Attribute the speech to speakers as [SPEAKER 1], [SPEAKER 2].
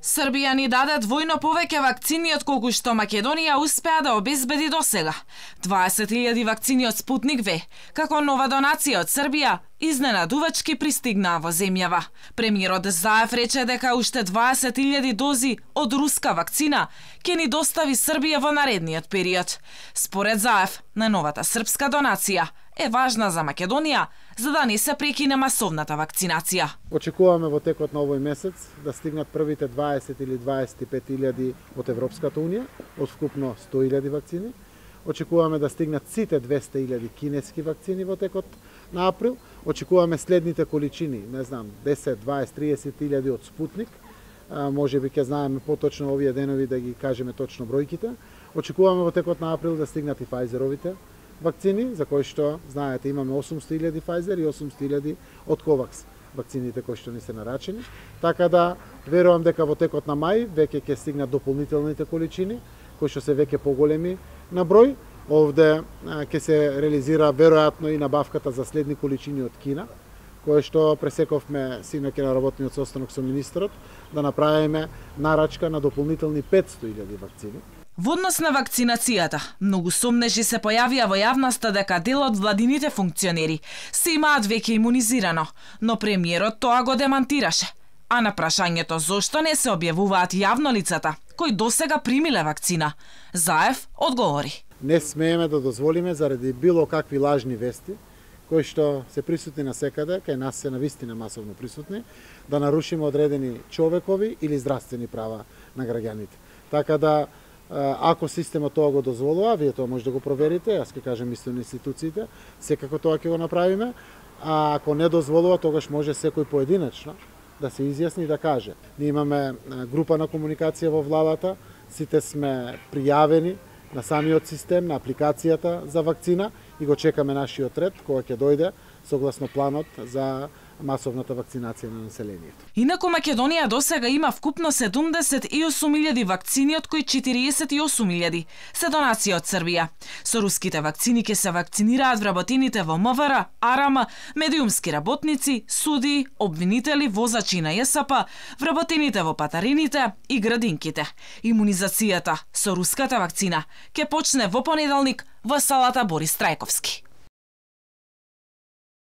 [SPEAKER 1] Србија ни даде двојно повеќе вакцини од колку што Македонија успеа да обезбеди досега. 20.000 вакцини од Спутник В, како нова донација од Србија, изненадувачки пристигнаа во земјава. Премиерот Заев рече дека уште 20.000 дози од руска вакцина ќе ни достави Србија во наредниот период. Според Заев, најновата српска донација е важна за Македонија, за да не се прекине масовната вакцинација.
[SPEAKER 2] Очекуваме во текот на овој месец да стигнат првите 20 или 25.000 од Европската унија, од вкупно 100.000 вакцини. Очекуваме да стигнат сите 200.000 кинески вакцини во текот на април. Очекуваме следните количини, 10, 20, 30.000 од Спутник. Може би ќе знаеме поточно овие денови да ги кажеме точно бројките. Очекуваме во текот на април да стигнат и Pfizeровите вакцини, за кои што, знаете, имаме 800.000 Pfizer и 800.000 од Covax вакцините кои што ни се нарачени. Така да, верувам дека во текот на мај веќе ќе стигнат дополнителните количини, кои што се веќе поголеми на број. Овде ќе се реализира веројатно и набавката за следни количини од Кина, кое што пресековме синоќа на работниот состанок со министерот, да направиме нарачка на дополнителни 500.000 вакцини.
[SPEAKER 1] Во однос на вакцинацијата, многу сомнежи се појавија во јавноста дека дел од владините функционери се имаат веќе имунизирано, но премиерот тоа го демантираше. А на прашањето зошто не се објавуваат јавно лицата кои досега примиле вакцина, Заев одговори:
[SPEAKER 2] Не смееме да дозволиме заради било какви лажни вести, кои што се присутни насекаде, кај нас се навистина масовно присутни, да нарушиме одредени човекови или здравствени права на граѓаните. Така да, ако системот тоа го дозволува, вие тоа може да го проверите, јас ќе кажам исто на институциите, секако тоа ќе го направиме, а ако не дозволува, тогаш може секој поединечно да се изјасни и да каже. Ние имаме група на комуникација во владата, сите сме пријавени на самиот систем, на апликацијата за вакцина и го чекаме нашиот ред, кога ќе дојде согласно планот за масовната вакцинација на населението.
[SPEAKER 1] Инаку Македонија досега има вкупно 78.000 вакцини, од кои 48.000 се донација од Србија. Со руските вакцини ќе се вакцинираат вработените во МВР, АРМ, медиумски работници, суди, обвинители, возачи на ЈСП, вработените во патарините и градинките. Имунизацијата со руската вакцина ќе почне во понеделник во салата Борис Трајковски.